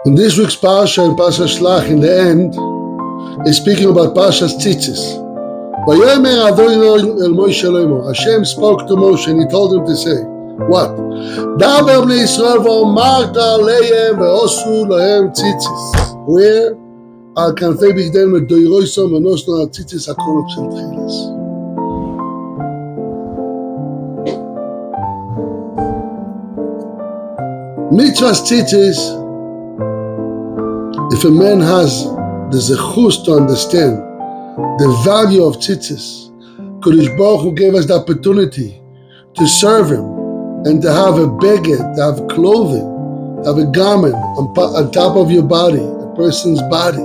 In this week's Parsha, in Parshas Shelach, in the end, is speaking about Parshas Tzitzit. Vayomer Adonai el Moshe Loimo. Hashem spoke to Moshe and he told him to say, what? Daber bnei Yisrael v'omarta aleim ve'osu lahem tzitzis. Where? Al kanfei bigdem medoiroisom v'nosno al tzitzis hakonot shel tchilas. Mitzvahs tzitzis, if a man has the zechus to understand the value of tzitzis, Kodesh Baruch Hu gave us the opportunity to serve Him and to have a beged, to have clothing, to have a garment on top of your body, a person's body,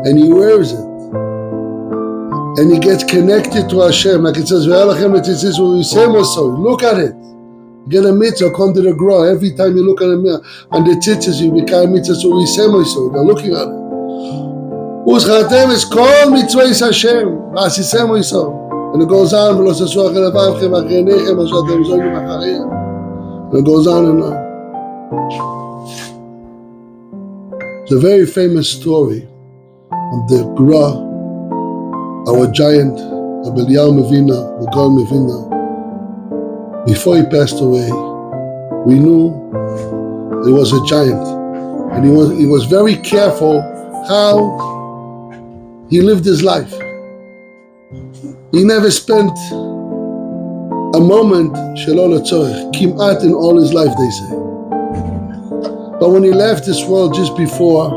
and he wears it. And he gets connected to Hashem, like it says, look at it. Get a mitzvah, come to the grow. Every time you look at the tzitzis, you become a mitzvah, so they're looking at it. Uschatem is called mitzvahs Hashem, v'asisem iso. And it goes on, and it goes on and on. It's a very famous story of the Gra, our giant, Abeliyahu Mevina, the God Mevina. Before he passed away, we knew he was a giant, and he was very careful how he lived his life. He never spent a moment shelo letzorech, kimat in all his life, they say. But when he left this world just before,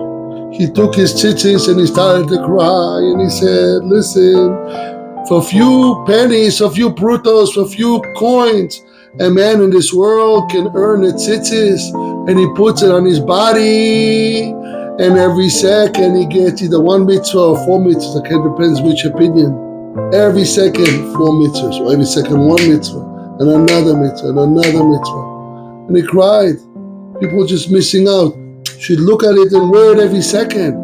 he took his tzitzis and he started to cry, and he said, listen, for a few pennies, for a few prutos, for a few coins, a man in this world can earn a tzitzis, and he puts it on his body, and every second he gets either one mitzvah or 4 mitzvahs. It depends which opinion. Every second 4 mitzvahs, or every second 1 mitzvah, and another mitzvah, and another mitzvah. And he cried. People just missing out. Should look at it and wear it every second.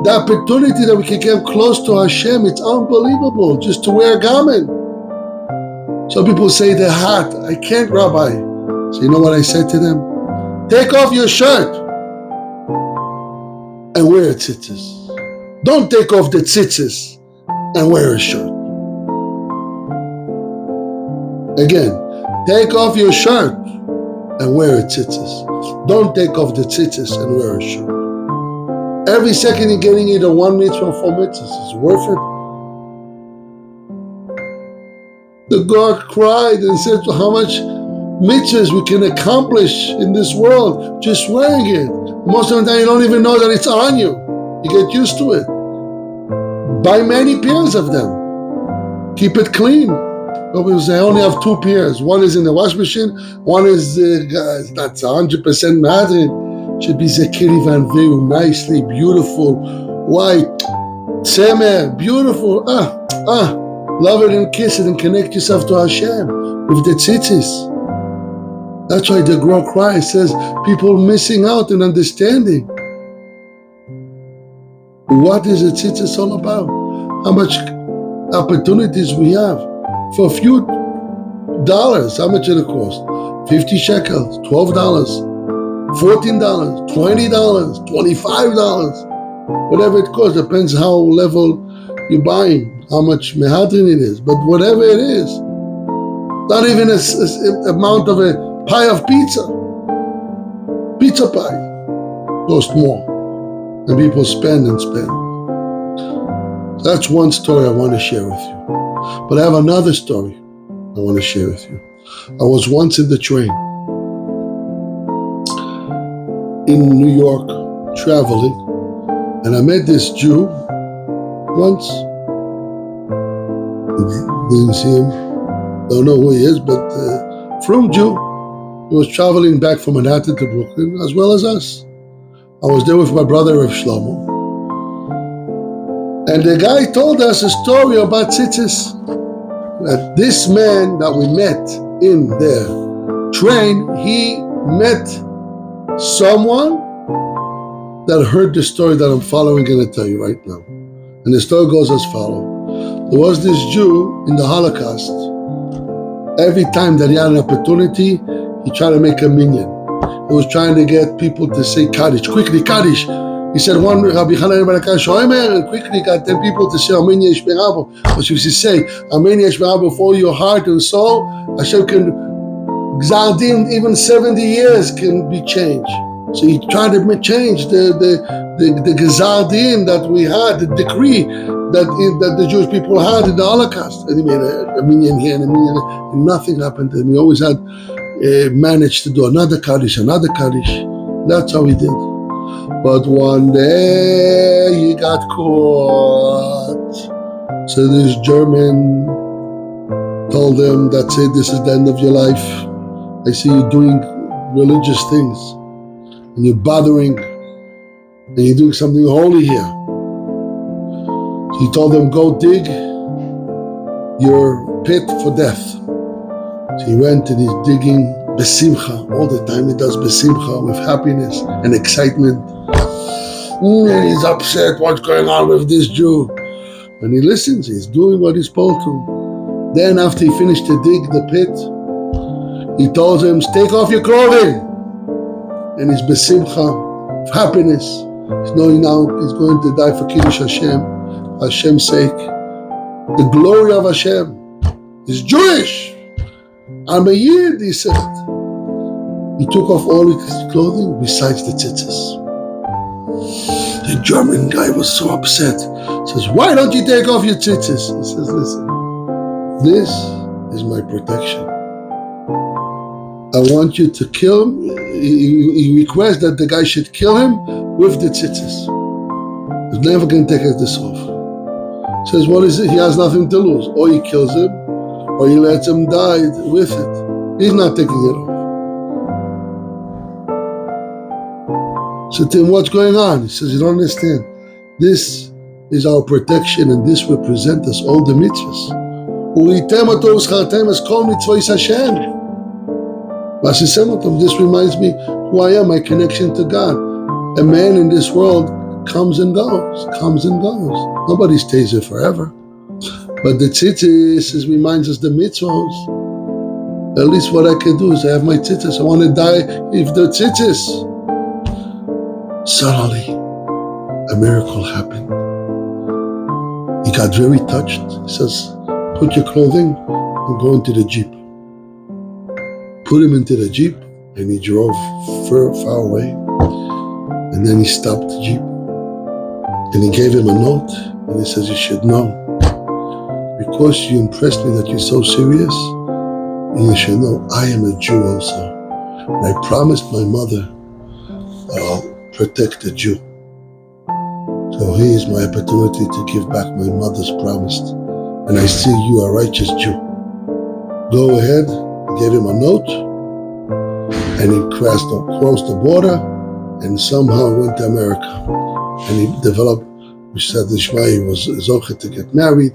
The opportunity that we can get close to Hashem, it's unbelievable, just to wear a garment. Some people say they're hot. I can't, Rabbi. So you know what I said to them? Take off your shirt and wear a tzitzis. Don't take off the tzitzis and wear a shirt. Again, take off your shirt and wear a tzitzis. Don't take off the tzitzis and wear a shirt. Every second you're getting either 1 mitzvah or 4 mitzvahs. It's worth it. The God cried and said, how much mitzvahs we can accomplish in this world just wearing it. Most of the time you don't even know that it's on you. You get used to it. Buy many pairs of them. Keep it clean. Because I only have 2 pairs. One is in the wash machine. One is not 100% madrid. Should be zekiri van veu, nicely, beautiful, white, tzemer, beautiful. Love it and kiss it and connect yourself to Hashem with the tzitzis. That's why the Gra cries, says people missing out in understanding. What is the tzitzis all about? How much opportunities we have for a few dollars. How much did it cost? 50 shekels, $12, $14, $20, $25, whatever it costs. Depends how level you're buying, how much mehadrin it is. But whatever it is, not even a amount of a pie of pizza. Pizza pie costs more. And people spend and spend. That's one story I want to share with you. But I have another story I want to share with you. I was once in the train in New York traveling, and I met this Jew once. Didn't see him, don't know who he is, but from Jew. He was traveling back from Manhattan to Brooklyn, as well as us. I was there with my brother Rav Shlomo, and the guy told us a story about tzitzis. That this man that we met in the train, he met someone that heard the story that I'm going to tell you right now. And the story goes as follows. There was this Jew in the Holocaust. Every time that he had an opportunity, he tried to make a minyan. who was trying to get people to say Kaddish. Quickly, Kaddish. He said one Rabbi Chanan ben Akkai Shomer, and quickly got 10 people to say Amen Yesh Berabo. But you should say Amen Yesh Berabo for your heart and soul. Hashem can Gzar Din, even 70 years can be changed. So he tried to change the Gzar Din that we had, the decree that the Jewish people had in the Holocaust. And he made a minyan here and a minyan there, and nothing happened to him. He always had managed to do another Kaddish. That's how he did. But one day he got caught. So this German told him, that's it, this is the end of your life. I see you doing religious things, and you're bothering, and you're doing something holy here. So he told him, go dig your pit for death. So he went and he's digging besimcha. All the time he does besimcha, with happiness and excitement. And he's upset, what's going on with this Jew? And he listens, he's doing what he's supposed to. Then after he finished to dig the pit, he told him, take off your clothing. And he's besimcha, happiness. He's knowing now he's going to die for Kiddush Hashem, for Hashem's sake. The glory of Hashem. He's Jewish. I'm a Yid, he said. He took off all his clothing besides the tzitzis. The German guy was so upset. He says, why don't you take off your tzitzis? He says, listen, this is my protection. I want you to kill him. He requests that the guy should kill him with the tzitzis. He's never going to take this off. He says, what is it? He has nothing to lose. Or he kills him, or he lets him die with it. He's not taking it off. So Tim, what's going on? He says, you don't understand. This is our protection, and this represents us, all the mitzvahs. This reminds me who I am, my connection to God. A man in this world comes and goes. Nobody stays here forever. But the tzitzis reminds us the mitzvahs. At least what I can do is I have my tzitzis. I want to die if the tzitzis. Suddenly, a miracle happened. He got very touched. He says, put your clothing and go into the Jeep. Put him into the Jeep, and he drove far away. And then he stopped the Jeep. And he gave him a note, and he says, you should know, because you impressed me that you're so serious, you should know I am a Jew also. And I promised my mother I'll protect the Jew. So here is my opportunity to give back my mother's promise. And I see you are a righteous Jew. Go ahead. Gave him a note, and he crossed the border, and somehow went to America. And he developed, we said the Shema, he was Zochet to get married,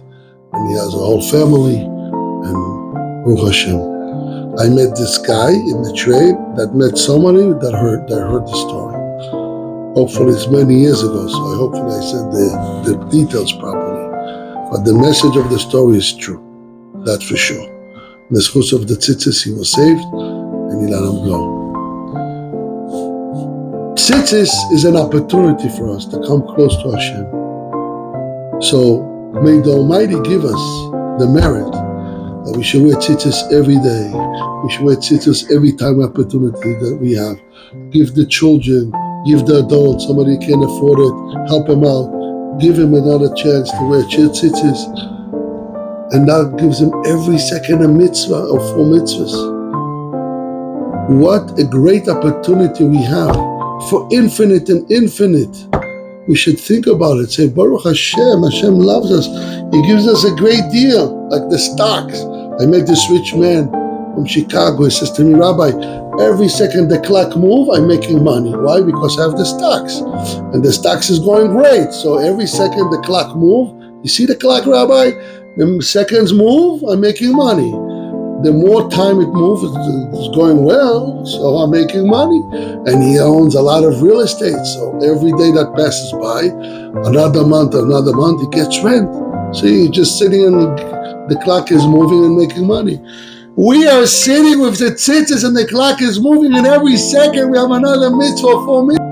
and he has a whole family, and Baruch Hashem. I met this guy in the train that met somebody that heard the story. Hopefully it's many years ago, so hopefully I said the details properly. But the message of the story is true, that's for sure. In the schus of the tzitzis, he was saved, and he let him go. Tzitzis is an opportunity for us to come close to Hashem. So may the Almighty give us the merit that we should wear tzitzis every day. We should wear tzitzis every time opportunity that we have. Give the children, give the adults, somebody can't afford it, help him out. Give him another chance to wear tzitzis. And that gives him every second a mitzvah or 4 mitzvahs. What a great opportunity we have for infinite and infinite. We should think about it. Say, Baruch Hashem, Hashem loves us. He gives us a great deal, like the stocks. I met this rich man from Chicago. He says to me, Rabbi, every second the clock moves, I'm making money. Why? Because I have the stocks. And the stocks is going great. So every second the clock moves. You see the clock, Rabbi? The seconds move, I'm making money. The more time it moves, it's going well, so I'm making money. And he owns a lot of real estate, so every day that passes by, another month, he gets rent. So he's just sitting and the clock is moving and making money. We are sitting with the tzitzit and the clock is moving, and every second we have another mitzvah, 4 minutes.